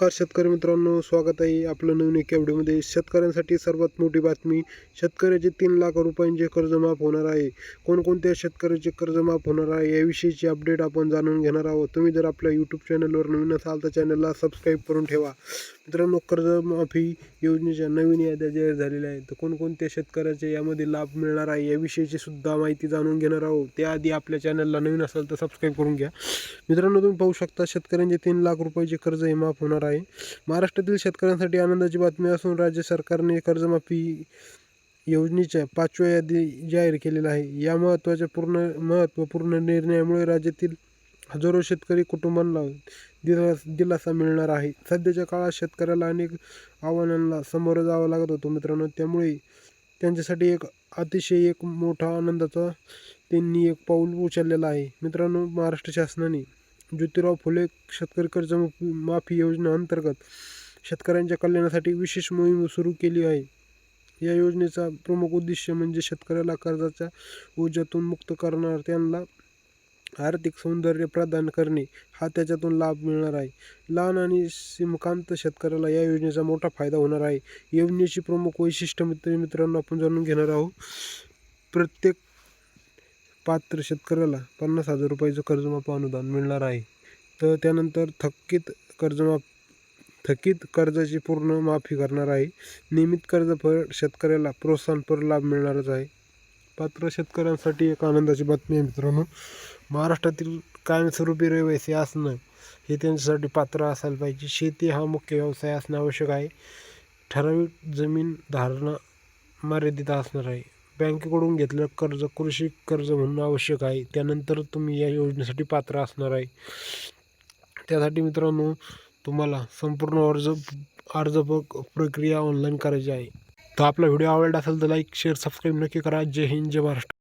नमस्कार शेतकरी मित्रांनो, स्वागत आहे आपलं नवीन एका व्हिडिओमध्ये. शेतकऱ्यांसाठी सर्वात मोठी बातमी, शेतकऱ्याचे 3 लाख रुपयांचे कर्ज माफ होणार आहे. कोणकोणत्या शेतकऱ्याचे कर्ज माफ होणार आहे याविषयीची अपडेट आपण जाणून घेणार आहोत. तुम्ही जर आपल्या यूट्यूब चॅनलवर नवीन असाल तर चॅनलला सबस्क्राईब करून ठेवा. मित्रांनो, कर्जमाफी योजनेच्या नवीन याद्या जाहीर झालेल्या आहेत. तर कोणकोणत्या शेतकऱ्याचे यामध्ये लाभ मिळणार आहे याविषयीची सुद्धा माहिती जाणून घेणार आहोत. त्याआधी आपल्या चॅनलला नवीन असाल तर सबस्क्राईब करून घ्या. मित्रांनो, तुम्ही पाहू शकता शेतकऱ्यांचे 3 लाख रुपयाचे कर्ज हे माफ होणार आहे. महाराष्ट्रातील शेतकऱ्यांसाठी आनंदाची बातमी असून राज्य सरकारने कर्जमाफी योजनेच्या 5व्या यादी जाहीर केलेला आहे. या महत्त्वपूर्ण निर्णयामुळे राज्यातील हजारो शेतकरी कुटुंबांना दिलासा मिळणार आहे. सध्याच्या काळात शेतकऱ्याला अनेक आव्हानांना सामोरं जावं लागत होतं मित्रांनो. त्यामुळे त्यांच्यासाठी अतिशय मोठा आनंदाचा त्यांनी एक पाऊल उचललेलं आहे. मित्रांनो, महाराष्ट्र शासनाने ज्योतिराव फुले शेतकरी कर्जमाफी योजना अंतर्गत शेतकऱ्यांच्या कल्याणासाठी विशेष मोहीम सुरू केली आहे. या योजनेचा प्रमुख उद्देश म्हणजे शेतकऱ्याला कर्जाच्या ओझ्यातून मुक्त करणार, त्यांना आर्थिक सौंदर्य प्रदान करणे हा त्याच्यातून लाभ मिळणार आहे. लहान आणि सीमांत शेतकऱ्याला या योजनेचा मोठा फायदा होणार आहे. योजनेची प्रमुख वैशिष्ट्य मित्रांनो आपण जाणून घेणार आहोत. प्रत्येक पात्र शेतकऱ्याला 50,000 रुपयाचं कर्जमाफी अनुदान मिळणार आहे. तर त्यानंतर थकीत कर्जाची पूर्ण माफी करणार आहे. नियमित कर्जफेड शेतकऱ्याला प्रोत्साहनपर लाभ मिळणारच आहे. पात्र शेतकऱ्यांसाठी एक आनंदाची बातमी आहे मित्रांनो. महाराष्ट्रातील कायमस्वरूपी रहिवासी असणं हे त्यांच्यासाठी पात्र असायला पाहिजे. शेती हा मुख्य व्यवसाय असणं आवश्यक आहे. ठराविक जमीन धारणा मर्यादित असणार आहे. बँकेकडून घेतलेलं कर्ज कृषी कर्ज म्हणून आवश्यक आहे. त्यानंतर तुम्ही या योजनेसाठी पात्र असणार आहे. त्यासाठी मित्रांनो तुम्हाला संपूर्ण अर्ज प्रक्रिया ऑनलाईन करायची आहे. तर आपला व्हिडिओ आवडला असेल तर लाईक, शेअर, सबस्क्राईब नक्की करा. जय हिंद, जय महाराष्ट्र.